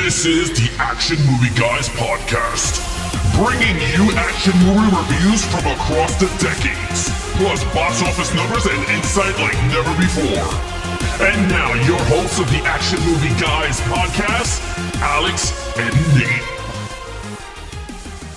This is the Action Movie Guys podcast, bringing you action movie reviews from across the decades, plus box office numbers and insight like never before. And now, your hosts of the Action Movie Guys podcast, Alex and Nate.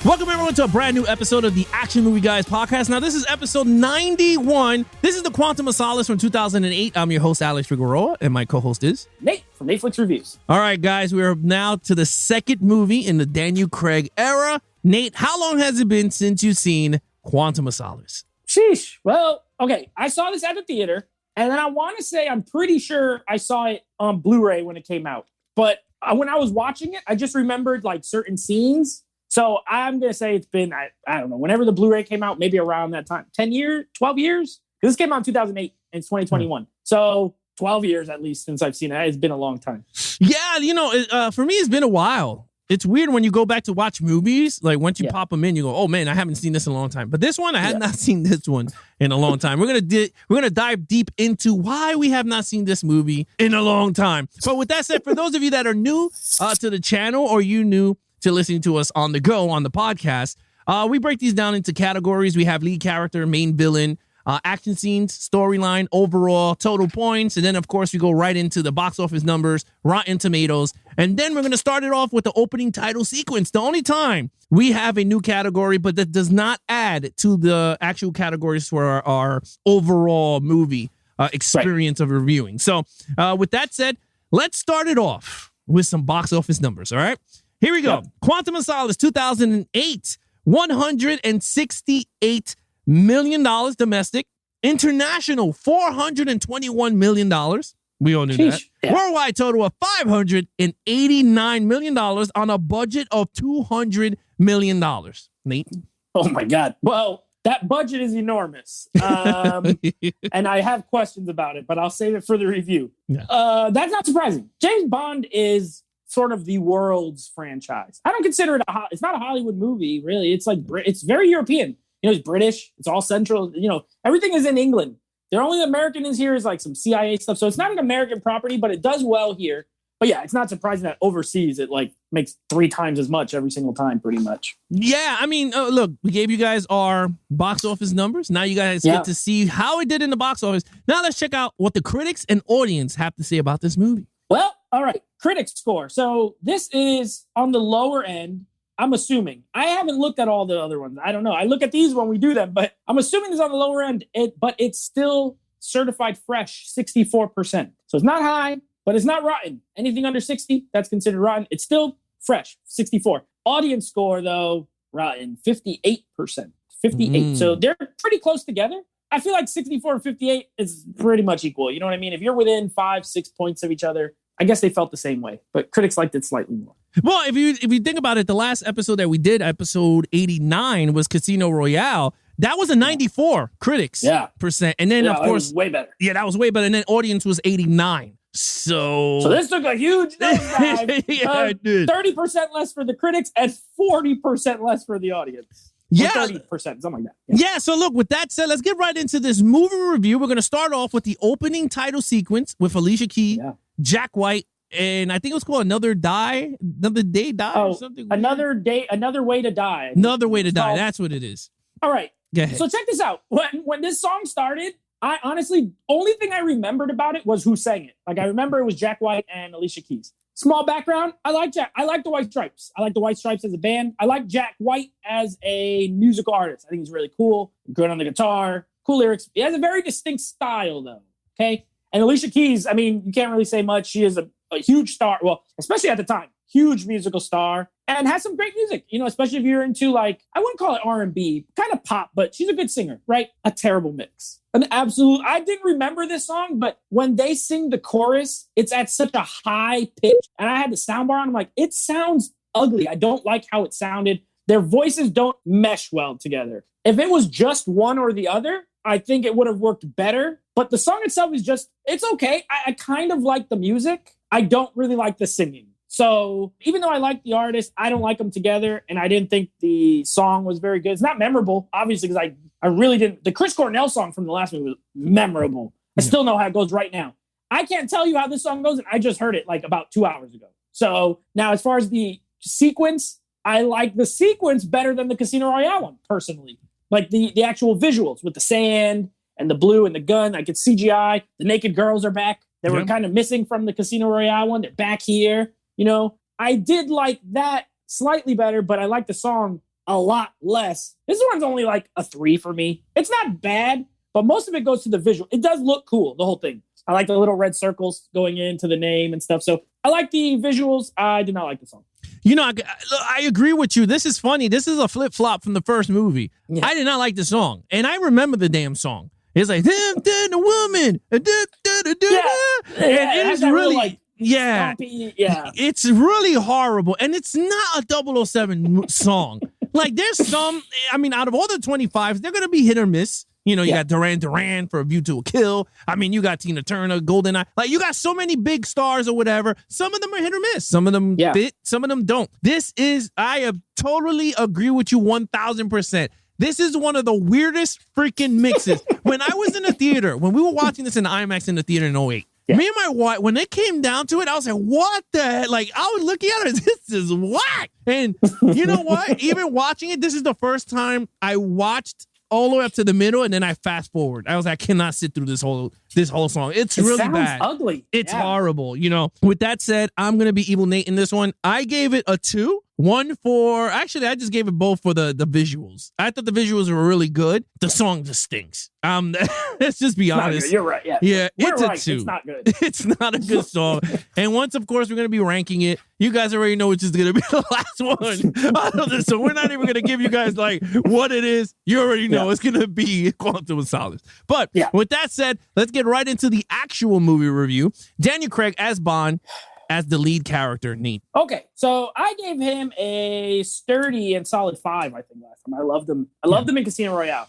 Welcome everyone to a brand new episode of the Action Movie Guys podcast. Now this is episode 91. This is the Quantum of Solace from 2008. I'm your host Alex Figueroa and my co-host is Nate from Netflix Reviews. All right guys, we are now to the second movie in the Daniel Craig era. Nate, how long has it been since you've seen Quantum of Solace? Sheesh. Well, okay, I saw this at the theater and then I want to say I'm pretty sure I saw it on Blu-ray when it came out. But when I was watching it, I just remembered like certain scenes. So I'm going to say it's been, I don't know, whenever the Blu-ray came out, maybe around that time. 10 years, 12 years? This came out in 2008 and it's 2021. So 12 years at least since I've seen it. It's been a long time. Yeah, you know, for me, it's been a while. It's weird when you go back to watch movies. Like once you pop them in, you go, oh man, I haven't seen this in a long time. But this one, I had not seen this one in a long time. We're gonna dive deep into why we have not seen this movie in a long time. But with that said, for those of you that are new to the channel or you new to listening to us on the go on the podcast, we break these down into categories. We have lead character, main villain, action scenes, storyline, overall, total points, and then of course we go right into the box office numbers, Rotten Tomatoes, and then we're going to start it off with the opening title sequence. The only time we have a new category, but that does not add to the actual categories for our overall movie experience of reviewing. So with that said, let's start it off with some box office numbers. All right. Here we go. Quantum of Solace, 2008, $168 million domestic. International, $421 million. We all knew that. Yeah. Worldwide total of $589 million on a budget of $200 million. Nate? Oh, my God. Well, that budget is enormous. And I have questions about it, but I'll save it for the review. Yeah. That's not surprising. James Bond is sort of the world's franchise. I don't consider it it's not a Hollywood movie, really. It's like, it's very European. You know, it's British. It's all central. You know, everything is in England. The only American is here is like some CIA stuff. So it's not an American property, but it does well here. But yeah, it's not surprising that overseas it like makes 3 times as much every single time, pretty much. Yeah, I mean, look, we gave you guys our box office numbers. Now you guys get to see how it did in the box office. Now let's check out what the critics and audience have to say about this movie. Well, all right. Critics score. So this is on the lower end. I'm assuming. I haven't looked at all the other ones. I don't know. I look at these when we do them, but I'm assuming it's on the lower end. But it's still certified fresh, 64%. So it's not high, but it's not rotten. Anything under 60, that's considered rotten. It's still fresh, 64. Audience score, though, rotten, 58%. 58. So they're pretty close together. I feel like 64 and 58 is pretty much equal. You know what I mean? If you're within 5-6 points of each other, I guess they felt the same way, but critics liked it slightly more. Well, if you think about it, the last episode that we did, episode 89, was Casino Royale. That was a 94 critics percent, and then of course way better. Yeah, that was way better. And then audience was 89. So this took a huge nosedive. Yeah, it did. 30% less for the critics and 40% less for the audience. Yeah, 30%, something like that. Yeah. So look, with that said, let's get right into this movie review. We're going to start off with the opening title sequence with Alicia Keys, Jack White, and I think it was called Another Day Die, or something. Another Day, Another Way to Die. Another Way to Die. That's what it is. All right. Go ahead. So check this out. When this song started, I honestly, only thing I remembered about it was who sang it. Like I remember it was Jack White and Alicia Keys. Small background. I like the White Stripes. I like the White Stripes as a band. I like Jack White as a musical artist. I think he's really cool. Good on the guitar. Cool lyrics. He has a very distinct style, though. Okay. And Alicia Keys, I mean, you can't really say much. She is a huge star. Well, especially at the time, huge musical star and has some great music, you know, especially if you're into like, I wouldn't call it R&B, kind of pop, but she's a good singer, right? A terrible mix. An absolute, I didn't remember this song, but when they sing the chorus, it's at such a high pitch. And I had the soundbar on. I'm like, it sounds ugly. I don't like how it sounded. Their voices don't mesh well together. If it was just one or the other, I think it would have worked better. But the song itself is just, it's okay. I kind of like the music. I don't really like the singing. So even though I like the artist, I don't like them together. And I didn't think the song was very good. It's not memorable, obviously, because I really didn't. The Chris Cornell song from the last movie was memorable. I still know how it goes right now. I can't tell you how this song goes, and I just heard it like about 2 hours ago. So now, as far as the sequence, I like the sequence better than the Casino Royale one, personally. Like the actual visuals with the sand and the blue and the gun. Like it's CGI. The naked girls are back. They were kind of missing from the Casino Royale one. They're back here. You know, I did like that slightly better, but I like the song a lot less. This one's only like a 3 for me. It's not bad, but most of it goes to the visual. It does look cool, the whole thing. I like the little red circles going into the name and stuff. So I like the visuals. I did not like the song. You know, I agree with you. This is funny. This is a flip-flop from the first movie. Yeah. I did not like the song. And I remember the damn song. It's like, the woman. And it is really, like, stompy, it's really horrible. And it's not a 007 song. Like, there's some, I mean, out of all the 25s, they're going to be hit or miss. You know, you got Duran Duran for A View to a Kill. I mean, you got Tina Turner, GoldenEye. Like, you got so many big stars or whatever. Some of them are hit or miss. Some of them fit. Some of them don't. I totally agree with you 1,000%. This is one of the weirdest freaking mixes. When I was in the theater, when we were watching this in IMAX in the theater in 08, me and my wife, when it came down to it, I was like, what the heck? Like, I was looking at it, this is whack. And you know what? Even watching it, this is the first time I watched all the way up to the middle, and then I fast forward. I was like, I cannot sit through this whole song. It really bad. Ugly. It's horrible. You know. With that said, I'm gonna be Evil Nate in this one. I gave it a 2. One for actually, I just gave it both for the visuals. I thought the visuals were really good. The song just stinks. Let's just be honest. You're right. Yeah. Yeah, it's right. a 2. It's not good. It's not a good song. And once, of course, we're gonna be ranking it. You guys already know which is gonna be the last one. So we're not even gonna give you guys like what it is. You already know it's gonna be Quantum of Solace. But with that said, let's get right into the actual movie review. Daniel Craig as Bond, as the lead character, Nate. Okay, so I gave him a sturdy and solid 5, I think, last time. I loved him. I loved him in Casino Royale.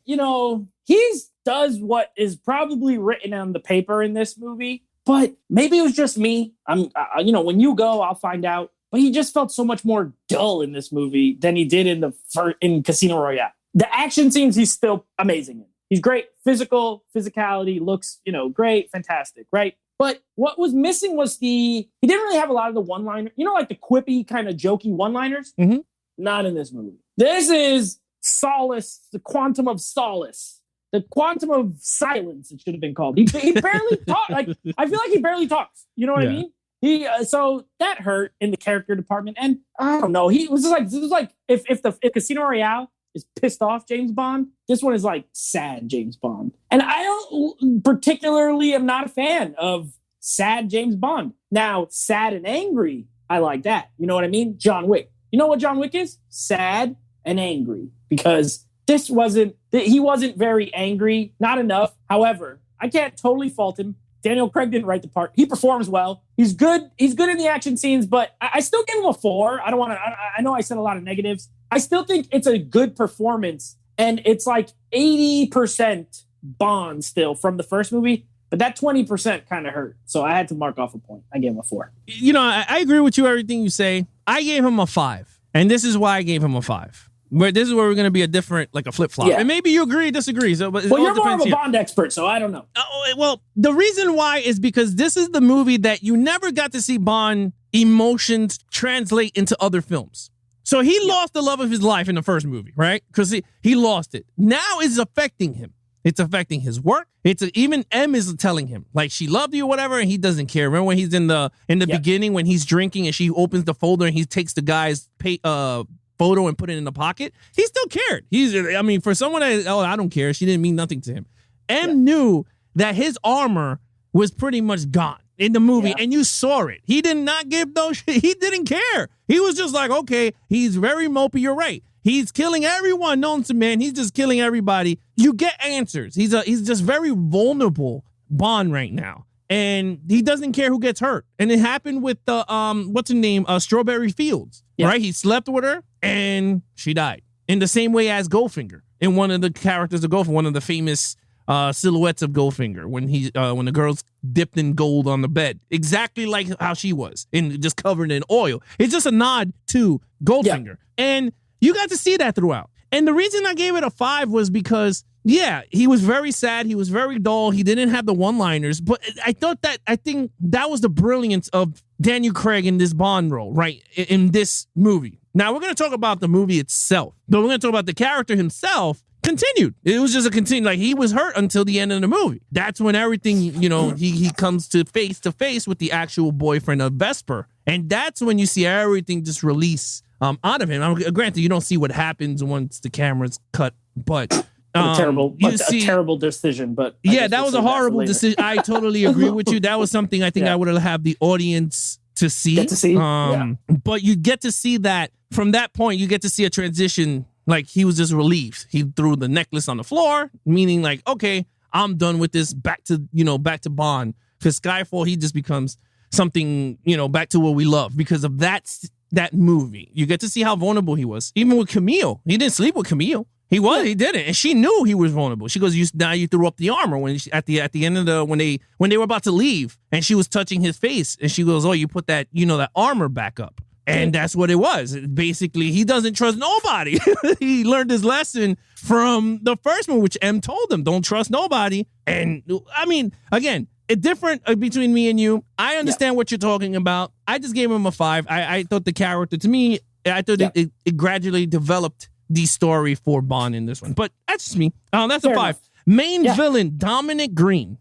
You know, he does what is probably written on the paper in this movie, but maybe it was just me. You know, when you go, I'll find out. But he just felt so much more dull in this movie than he did in Casino Royale. The action scenes, he's still amazing in. He's great. Physicality, looks, you know, great, fantastic, right? But what was missing was he didn't really have a lot of the one-liner, you know, like the quippy kind of jokey one-liners. Mm-hmm. Not in this movie. This is Solace, the Quantum of Solace, the Quantum of Silence. It should have been called. He barely talks. Like, I feel like he barely talks. You know what I mean? So that hurt in the character department. And I don't know. This was like if Casino Royale is pissed off James Bond, this one is like sad James Bond. And I don't particularly am not a fan of sad James Bond. Now, sad and angry, I like that. You know what I mean? John Wick. You know what John Wick is? Sad and angry. Because he wasn't very angry, not enough. However, I can't totally fault him. Daniel Craig didn't write the part. He performs well. He's good. He's good in the action scenes, but I still give him a 4. I don't want to. I know I said a lot of negatives. I still think it's a good performance, and it's like 80% Bond still from the first movie, but that 20% kind of hurt. So I had to mark off a point. I gave him a 4. You know, I agree with you, everything you say. I gave him a 5, and this is why I gave him a 5. Where this is where we're going to be a flip-flop. And maybe you agree, disagree. So, but you're more of a Bond expert, so I don't know. Well, the reason why is because this is the movie that you never got to see Bond emotions translate into other films. So he lost the love of his life in the first movie, right? Because he lost it. Now it's affecting him. It's affecting his work. Even M is telling him like she loved you or whatever, and he doesn't care. Remember when he's in the beginning when he's drinking and she opens the folder and he takes the guy's photo and put it in the pocket? He still cared. For someone that I don't care. She didn't mean nothing to him. M knew that his armor was pretty much gone in the movie, and you saw it. He did not give those shit. He didn't care. He was just like, okay, he's very mopey. You're right. He's killing everyone known to man. He's just killing everybody. You get answers. He's just very vulnerable Bond right now. And he doesn't care who gets hurt. And it happened with the what's her name? Strawberry Fields. Right? He slept with her and she died. In the same way as Goldfinger. In one of the characters of Goldfinger, one of the famous silhouettes of Goldfinger, when the girls dipped in gold on the bed. Exactly like how she was, and just covered in oil. It's just a nod to Goldfinger. And you got to see that throughout. And the reason I gave it a 5 was because, he was very sad. He was very dull. He didn't have the one-liners. But I think that was the brilliance of Daniel Craig in this Bond role, right? In this movie. Now we're going to talk about the movie itself, but we're going to talk about the character himself. Continued. It was just a continue. Like, he was hurt until the end of the movie. That's when everything, he comes to face with the actual boyfriend of Vesper. And that's when you see everything just release out of him. Granted, you don't see what happens once the camera's cut, but a terrible decision. But that was a horrible decision. I totally agree with you. That was something I think I would have the audience to see. But you get to see that from that point. You get to see a transition. Like, he was just relieved. He threw the necklace on the floor, meaning like, okay, I'm done with this. Back to Bond. Because Skyfall, he just becomes something, back to what we love because of that movie. You get to see how vulnerable he was. Even with Camille, he didn't sleep with Camille. He didn't, and she knew he was vulnerable. She goes, "Now you threw up the armor when at the end of when they were about to leave, and she was touching his face, and she goes, "Oh, you put that that armor back up." And that's what it was. Basically, he doesn't trust nobody. He learned his lesson from the first one, which M told him, don't trust nobody. And I mean, again, it's different between me and you. I understand what you're talking about. I just gave him a 5. I thought the character, to me, I thought it gradually developed the story for Bond in this one. But that's just me. That's a 5. Enough. Main villain, Dominic Green.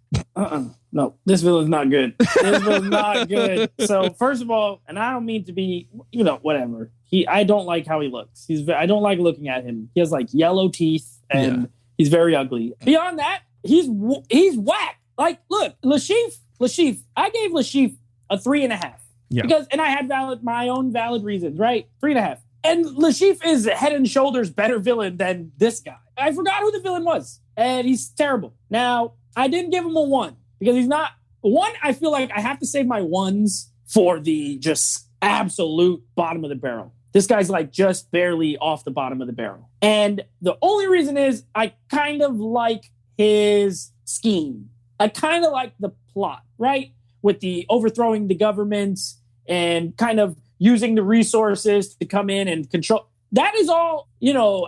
No, this villain's not good. This villain's not good. So first of all, and I don't mean to be, whatever. I don't like how he looks. I don't like looking at him. He has like yellow teeth and he's very ugly. Beyond that, he's whack. Like, look, Lashif. I gave Lashif a 3.5 because, and I had my own valid reasons, right? 3.5. And Lashif is head and shoulders better villain than this guy. I forgot who the villain was, and he's terrible. Now, I didn't give him a 1 because he's not one. I feel like I have to save my 1s for the just absolute bottom of the barrel. This guy's like just barely off the bottom of the barrel. And the only reason is I kind of like his scheme. I kind of like the plot, right? With the overthrowing the government and kind of using the resources to come in and control. That is all,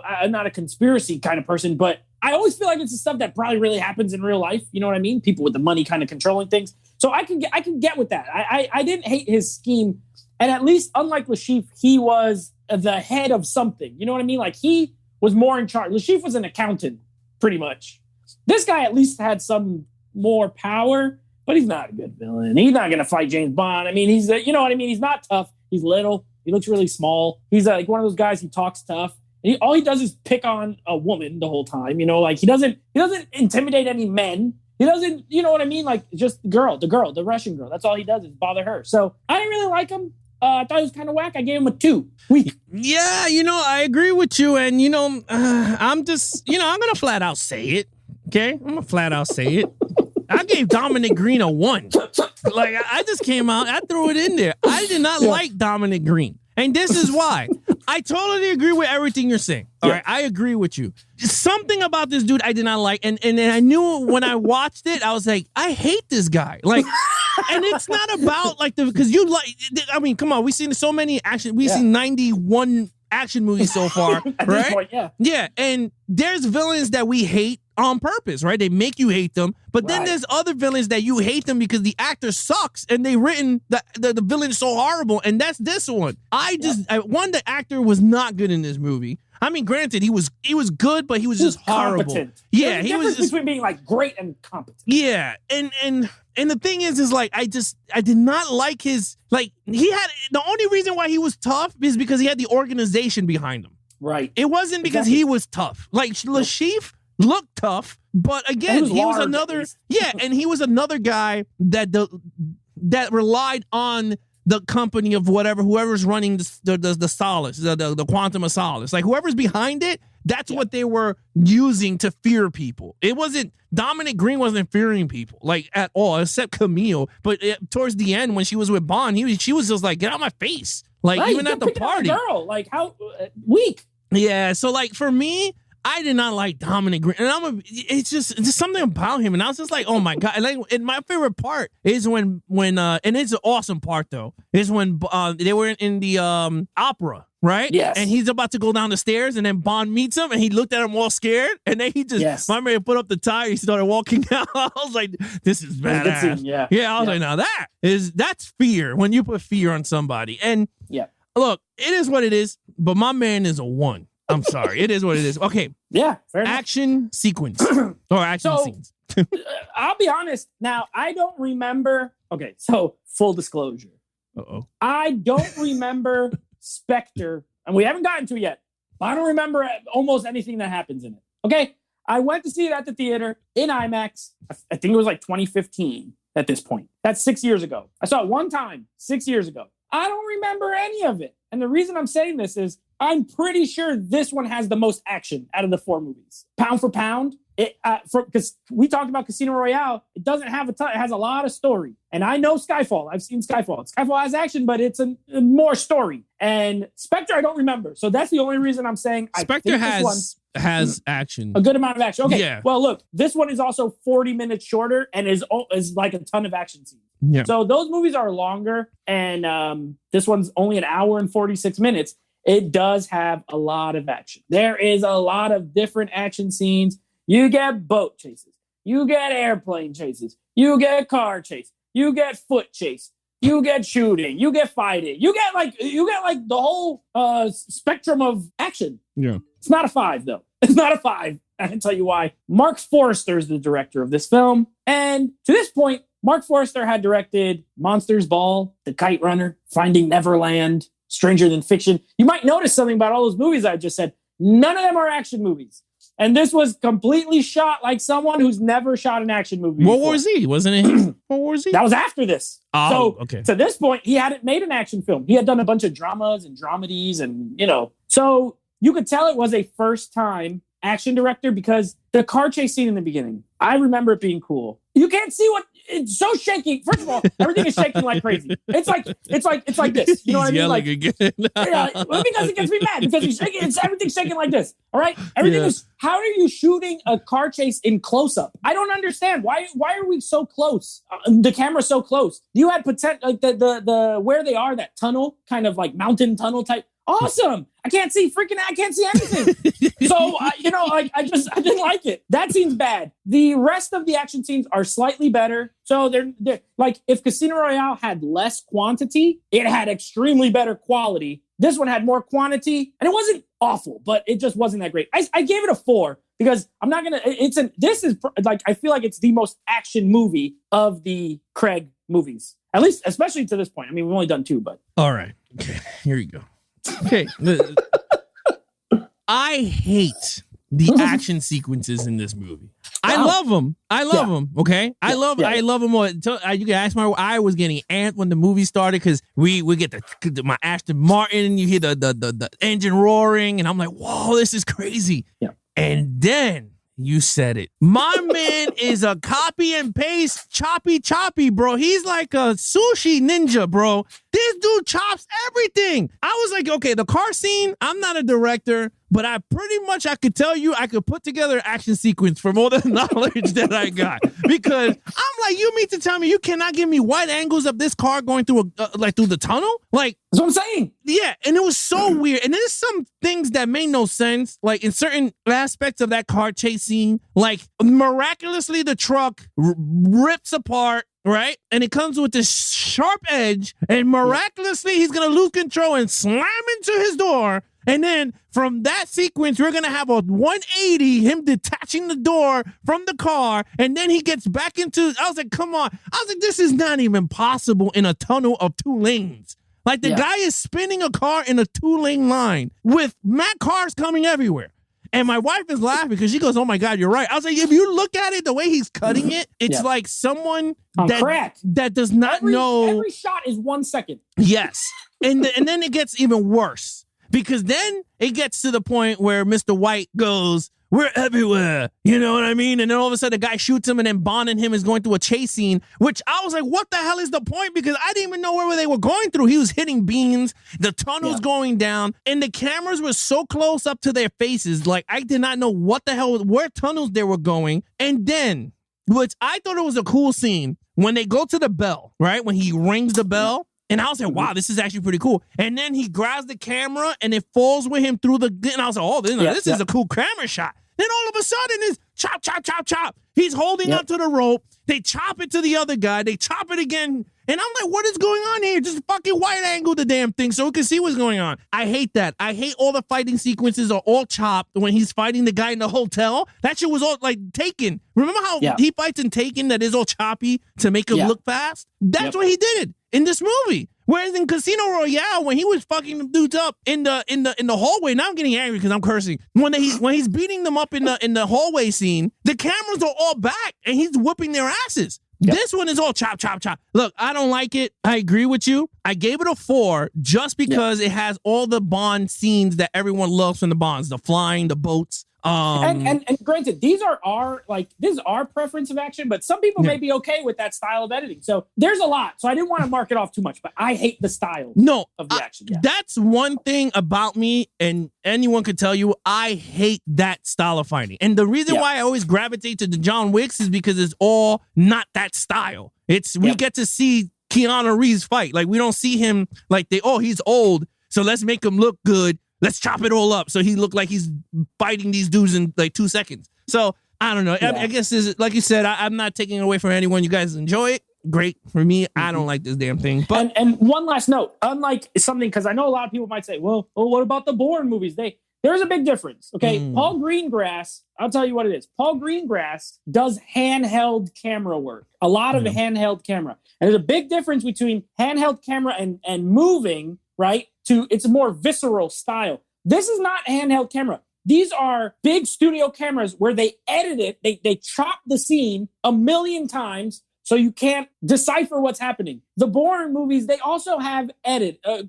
I'm not a conspiracy kind of person, but I always feel like it's the stuff that probably really happens in real life. You know what I mean? People with the money kind of controlling things. So I can get with that. I didn't hate his scheme. And at least, unlike Lashif, he was the head of something. You know what I mean? Like, he was more in charge. Lashif was an accountant, pretty much. This guy at least had some more power, but he's not a good villain. He's not going to fight James Bond. I mean, he's, you know what I mean? He's not tough. He's little. He looks really small. He's like one of those guys who talks tough. And all he does is pick on a woman the whole time. Like, he doesn't intimidate any men. He doesn't, you know what I mean? Like, just the Russian girl. That's all he does is bother her. So I didn't really like him. I thought he was kind of whack. I gave him a 2. Weak. Yeah, I agree with you. And, I'm just, I'm going to flat out say it. Okay? I'm going to flat out say it. I gave Dominic Green a 1. Like, I just came out, I threw it in there. I did not like Dominic Green. And this is why. I totally agree with everything you're saying. All right, I agree with you. Something about this dude I did not like. And I knew when I watched it, I was like, I hate this guy. Like, and it's not about like because come on, we've seen so many action. We've seen 91 action movies so far, At right? this point, Yeah, and there's villains that we hate on purpose, right? They make you hate them, but then there's other villains that you hate them because the actor sucks and they written the villain so horrible, and that's this one. The actor was not good in this movie. I mean, granted, he was good, but he was just horrible. Competent. Yeah, he was between being like great and competent. Yeah, and the thing is like I did not like his he had the only reason why he was tough is because he had the organization behind him. Right. It wasn't because he was tough. Like Lashif looked tough, but again, he was another and he was another guy that relied on the company of whoever's running the Solace, the Quantum of Solace. Like, whoever's behind it, that's what they were using to fear people. It wasn't, Dominic Green wasn't fearing people, like, at all, except Camille. But towards the end, when she was with Bond, she was just like, get out of my face. Like, even at the party. Girl, like, how weak. Yeah, so, like, for me, I did not like Dominic Green, and it's just something about him, and I was just like, oh my god! Like, and my favorite part is when and it's an awesome part though, is when they were in the opera, right? Yes. And he's about to go down the stairs, and then Bond meets him, and he looked at him all scared, and then he just, my man put up the tire, he started walking out. I was like, this is badass. Scene, yeah. I was like, now that's fear, when you put fear on somebody. And look, it is what it is, but my man is a 1. I'm sorry. It is what it is. Okay. Yeah, fair enough. Action sequence or action scenes. I'll be honest. Now, I don't remember. Okay, so full disclosure. I don't remember Spectre, and we haven't gotten to it yet, but I don't remember almost anything that happens in it. Okay? I went to see it at the theater in IMAX. I think it was like 2015 at this point. That's 6 years ago. I saw it one time 6 years ago. I don't remember any of it. And the reason I'm saying this is I'm pretty sure this one has the most action out of the 4 movies. Pound for pound, because we talked about Casino Royale, it doesn't have a ton. It has a lot of story. And I know Skyfall. I've seen Skyfall. Skyfall has action, but it's a more story. And Spectre, I don't remember. So that's the only reason I'm saying Spectre has action. A good amount of action. Okay. Yeah. Well, look, this one is also 40 minutes shorter and is like a ton of action scenes. Yeah. So those movies are longer, and this one's only an hour and 46 minutes. It does have a lot of action. There is a lot of different action scenes. You get boat chases. You get airplane chases. You get car chase. You get foot chase. You get shooting. You get fighting. You get like the whole spectrum of action. Yeah. It's not a 5 though. It's not a 5. I can tell you why. Mark Forrester is the director of this film, and to this point, Mark Forrester had directed Monsters Ball, The Kite Runner, Finding Neverland, Stranger Than Fiction. You might notice something about all those movies I just said. None of them are action movies. And this was completely shot like someone who's never shot an action movie before. World War Z, wasn't it? World War Z? That was after this. Oh, okay. To this point, he hadn't made an action film. He had done a bunch of dramas and dramedies and, So you could tell it was a first-time action director because the car chase scene in the beginning, I remember it being cool. You can't see it's so shaky. First of all, everything is shaking like crazy. It's like this. You know what I mean? Like, again. Because it gets me mad because he's shaking. Everything's shaking like this. All right, everything is. How are you shooting a car chase in close up? I don't understand. Why are we so close? The camera's so close. You had potential, like the where they are, that tunnel, kind of like mountain tunnel type. Awesome. I can't see anything. So, I didn't like it. That scene's bad. The rest of the action scenes are slightly better. So they're like, if Casino Royale had less quantity, it had extremely better quality. This one had more quantity and it wasn't awful, but it just wasn't that great. I gave it a 4 because I'm not going to, this is like, I feel like it's the most action movie of the Craig movies, at least, especially to this point. I mean, we've only done 2, but. All right. Okay. Here you go. Okay. I hate the action sequences in this movie. I love them. Okay. I love them more. You can ask I was getting amped when the movie started because we get my Aston Martin, you hear the engine roaring, and I'm like, whoa, this is crazy. Yeah. And then you said it. My man is a copy and paste choppy, bro. He's like a sushi ninja, bro. This dude chops everything. I was like, okay, the car scene, I'm not a director, but I could tell you I could put together an action sequence from all the knowledge that I got. Because I'm like, you mean to tell me you cannot give me wide angles of this car going through through the tunnel? Like, that's what I'm saying. Yeah, and it was so weird. And there's some things that made no sense. Like in certain aspects of that car chase scene, like miraculously the truck rips apart. Right? And it comes with this sharp edge, and miraculously he's going to lose control and slam into his door. And then from that sequence, we're going to have a 180, him detaching the door from the car. And then he gets back into, I was like, come on. I was like, this is not even possible in a tunnel of 2 lanes. Like the guy is spinning a car in a 2-lane line with mad cars coming everywhere. And my wife is laughing because she goes, oh my God, you're right. I was like, if you look at it, the way he's cutting it, it's like someone that does not know. Every shot is 1 second. Yes. And then it gets even worse because then it gets to the point where Mr. White goes, we're everywhere. You know what I mean? And then all of a sudden the guy shoots him and then Bond and him is going through a chase scene, which I was like, what the hell is the point? Because I didn't even know where they were going through. He was hitting beams, the tunnel's going down, and the cameras were so close up to their faces. Like I did not know where tunnels they were going. And then, which I thought it was a cool scene, when they go to the bell, right? When he rings the bell, And I was like, wow, this is actually pretty cool. And then he grabs the camera and it falls with him through the, and I was like, oh, this is a cool camera shot. Then all of a sudden it's chop, chop, chop, chop. He's holding up to the rope. They chop it to the other guy. They chop it again. And I'm like, what is going on here? Just fucking wide angle the damn thing so we can see what's going on. I hate that. I hate all the fighting sequences are all chopped when he's fighting the guy in the hotel. That shit was all like Taken. Remember how he fights in Taken that is all choppy to make him look fast? That's what he did in this movie. Whereas in Casino Royale, when he was fucking them dudes up in the hallway, now I'm getting angry because I'm cursing. When he's beating them up in the hallway scene, the cameras are all back and he's whooping their asses. This one is all chop, chop, chop. Look, I don't like it. I agree with you. I gave it a 4 just because it has all the Bond scenes that everyone loves from the Bonds, the flying, the boats. And granted, this is our preference of action, but some people may be okay with that style of editing. So there's a lot. So I didn't want to mark it off too much, but I hate the style of the action. That's one thing about me, and anyone could tell you, I hate that style of fighting. And the reason why I always gravitate to the John Wicks is because it's all not that style. We get to see Keanu Reeves fight. Like, we don't see him like he's old, so let's make him look good. Let's chop it all up so he looked like he's fighting these dudes in like 2 seconds. So I don't know. I guess like you said, I'm not taking it away from anyone. You guys enjoy it. Great. For me, I don't like this damn thing. But and one last note, unlike something, because I know a lot of people might say, well, what about the Bourne movies? There's a big difference. Okay. Paul Greengrass, I'll tell you what it is. Paul Greengrass does handheld camera work, a lot of handheld camera. And there's a big difference between handheld camera and moving, right? It's a more visceral style. This is not handheld camera. These are big studio cameras where they edit it. They chop the scene a million times so you can't decipher what's happening. The Bourne movies, they also have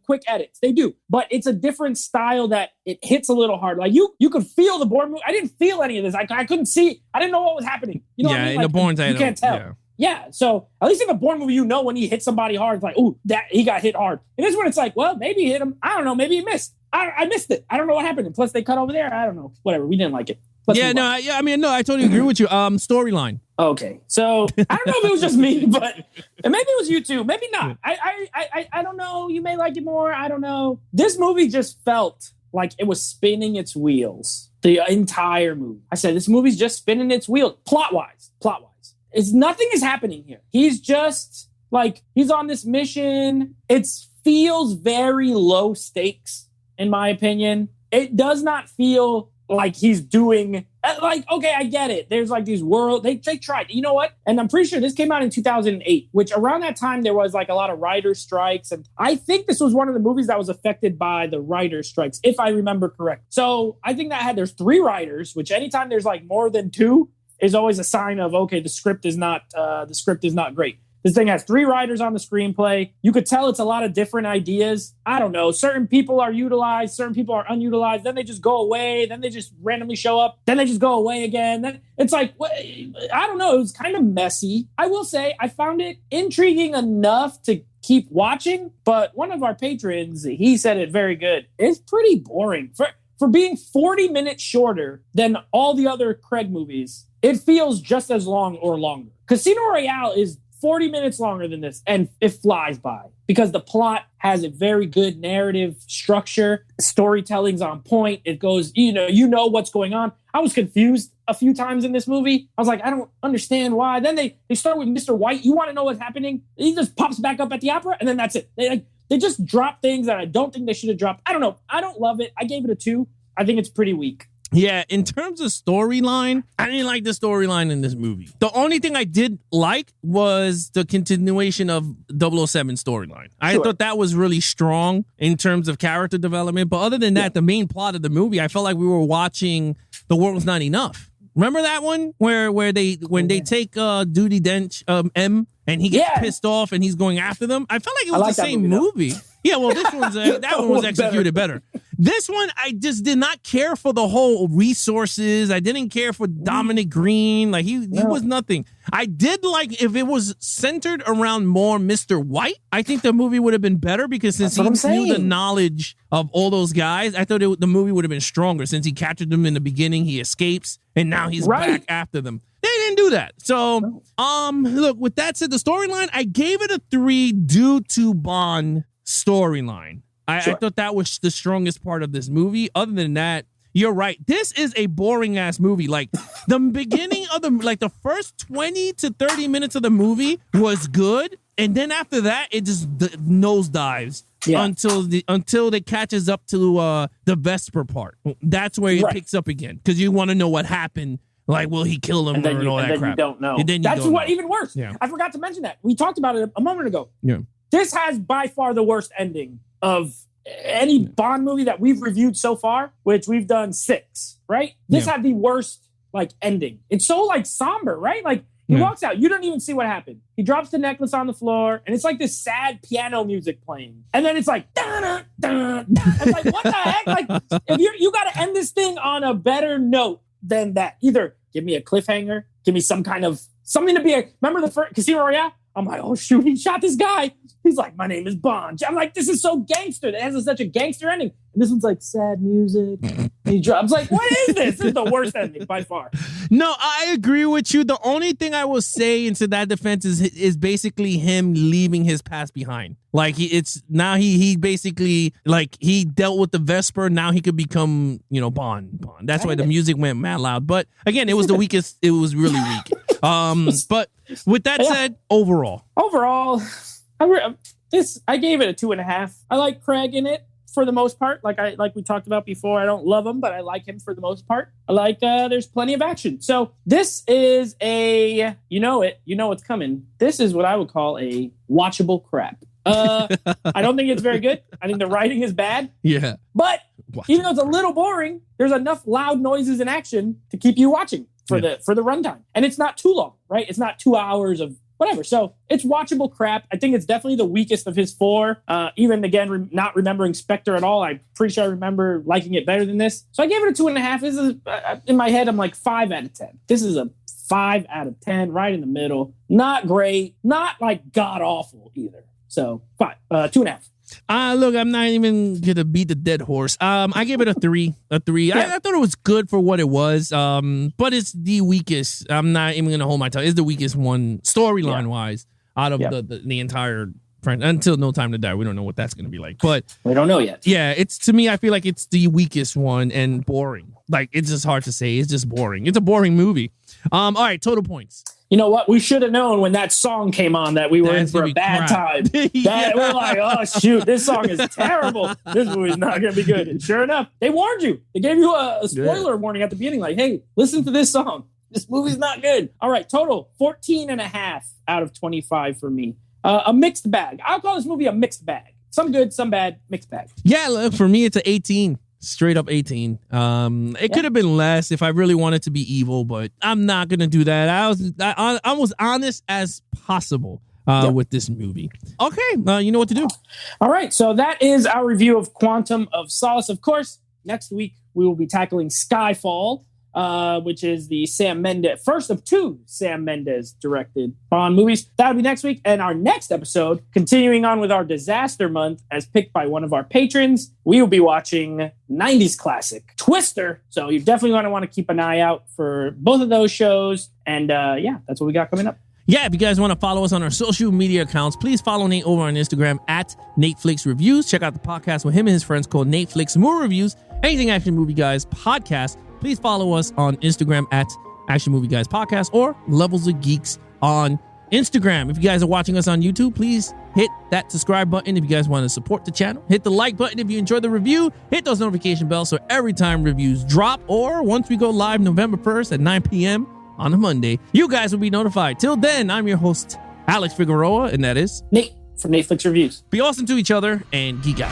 quick edits. They do. But it's a different style that it hits a little hard. Like you could feel the Bourne movie. I didn't feel any of this. I couldn't see. I didn't know what was happening. You know what I mean? In the Bourne, you can't tell. Yeah, so at least in a Bourne movie, when he hit somebody hard, it's like, ooh, that he got hit hard. And this one, it's like, well, maybe he hit him. I don't know. Maybe he missed. I missed it. I don't know what happened. And plus, they cut over there. I don't know. Whatever. We didn't like it. I totally agree with you. Storyline. Okay, so I don't know if it was just me, but maybe it was you too. Maybe not. I don't know. You may like it more. I don't know. This movie just felt like it was spinning its wheels the entire movie. I said this movie's just spinning its wheels. Plot wise. Nothing is happening here. He's just like, he's on this mission. It feels very low stakes, in my opinion. It does not feel like he's doing, like, okay, I get it. There's like these they tried. You know what? And I'm pretty sure this came out in 2008, which around that time there was like a lot of writer strikes. And I think this was one of the movies that was affected by the writer strikes, if I remember correct. So I think there's 3 writers, which anytime there's like more than 2, is always a sign of, okay, the script is not great. This thing has 3 writers on the screenplay. You could tell it's a lot of different ideas. I don't know. Certain people are utilized. Certain people are unutilized. Then they just go away. Then they just randomly show up. Then they just go away again. Then it's like, I don't know. It was kind of messy. I will say I found it intriguing enough to keep watching. But one of our patrons, he said it very good. It's pretty boring. For being 40 minutes shorter than all the other Craig movies, it feels just as long or longer. Casino Royale is 40 minutes longer than this, and it flies by because the plot has a very good narrative structure. Storytelling's on point. It goes, you know what's going on. I was confused a few times in this movie. I was like, I don't understand why. Then they start with Mr. White. You want to know what's happening? He just pops back up at the opera, and then that's it. They just drop things that I don't think they should have dropped. I don't know. I don't love it. I gave it a 2. I think it's pretty weak. Yeah, in terms of storyline, I didn't like the storyline in this movie. The only thing I did like was the continuation of 007 storyline. I thought that was really strong in terms of character development. But other than that, the main plot of the movie, I felt like we were watching The World's Not Enough. Remember that one when they take Judi Dench M and he gets pissed off and he's going after them? I felt like it was the same movie. Yeah, well, this one's that one was executed better. This one, I just did not care for the whole resources. I didn't care for Dominic Green. Like, he was nothing. I did like if it was centered around more Mr. White. I think the movie would have been better because since he knew the knowledge of all those guys, I thought the movie would have been stronger. Since he captured them in the beginning, he escapes, and now he's back after them. They didn't do that. So, look, with that said, the storyline, I gave it a 3 due to Bond storyline. I thought that was the strongest part of this movie. Other than that, you're right. This is a boring ass movie. Like the beginning of the first 20 to 30 minutes of the movie was good. And then after that, it just nosedives until it catches up to the Vesper part. That's where it picks up again. Because you want to know what happened. Like, will he kill him or all that crap? You don't know. That's what even worse. Yeah. I forgot to mention that. We talked about it a moment ago. Yeah. This has by far the worst ending of any Bond movie that we've reviewed so far, which we've done 6, right? This had the worst, like, ending. It's so, like, somber, right? Like, he walks out. You don't even see what happened. He drops the necklace on the floor, and it's like this sad piano music playing. And then it's like, da-da, da-da. It's like, what the heck? Like, if you got to end this thing on a better note than that. Either give me a cliffhanger, give me some kind of something to be remember the first Casino Royale? I'm like, oh shoot, he shot this guy. He's like, my name is Bond. I'm like, this is so gangster. It has such a gangster ending. And this one's like sad music. And he drops. Like, what is this? This is the worst ending by far. No, I agree with you. The only thing I will say into that defense is basically him leaving his past behind. Like he basically, like, he dealt with the Vesper. Now he could become, Bond. That's why the music went mad loud. But again, it was the weakest. It was really weak. But with that said, overall, I gave it a 2.5. I like Craig in it for the most part. Like we talked about before, I don't love him, but I like him for the most part. I like there's plenty of action. So this is what's coming. This is what I would call a watchable crap. I don't think it's very good. I think the writing is bad. Yeah. But even though it's a little boring, there's enough loud noises and action to keep you watching for the runtime. And it's not too long, right? It's not 2 hours of whatever. So it's watchable crap. I think it's definitely the weakest of his 4. Even again, not remembering Spectre at all. I'm pretty sure I remember liking it better than this. So I gave it a 2.5. This is in my head, I'm like 5 out of 10. This is a 5 out of 10, right in the middle. Not great, not like god awful either. So 5, 2.5. Look, I'm not even gonna beat the dead horse. I gave it a 3. A 3. Yeah. I thought it was good for what it was. But it's the weakest. I'm not even gonna hold my tongue. It's the weakest one storyline wise out of the entire franchise. Until No Time to Die, we don't know what that's gonna be like. But we don't know yet. Yeah, it's, to me, I feel like it's the weakest one and boring. Like, it's just hard to say. It's just boring. It's a boring movie. All right, total points. You know what? We should have known when that song came on that we were in for a bad time. We're like, oh, shoot, this song is terrible. This movie's not going to be good. And sure enough, they warned you. They gave you a spoiler warning at the beginning, like, hey, listen to this song. This movie's not good. All right, total 14.5 out of 25 for me. A mixed bag. I'll call this movie a mixed bag. Some good, some bad, mixed bag. Yeah, look, for me, it's an 18. Straight up 18. It could have been less if I really wanted to be evil, but I'm not gonna do that. I was honest as possible with this movie. Okay, you know what to do. All right, so that is our review of Quantum of Solace. Of course, next week we will be tackling Skyfall, which is the first of 2 Sam Mendes directed Bond movies. That'll be next week. And our next episode, continuing on with our disaster month as picked by one of our patrons, we will be watching 90s classic Twister. So you definitely want to keep an eye out for both of those shows. And that's what we got coming up. Yeah, if you guys want to follow us on our social media accounts, please follow Nate over on Instagram at NateFlix Reviews. Check out the podcast with him and his friends called NateFlix Movie Reviews. Anything Action Movie Guys Podcast. Please follow us on Instagram at Action Movie Guys Podcast or Levels of Geeks on Instagram. If you guys are watching us on YouTube, please hit that subscribe button if you guys want to support the channel. Hit the like button if you enjoyed the review. Hit those notification bells so every time reviews drop or once we go live November 1st at 9 p.m. on a Monday, you guys will be notified. Till then, I'm your host, Alex Figueroa, and that is Nate from NateFlix Reviews. Be awesome to each other and geek out.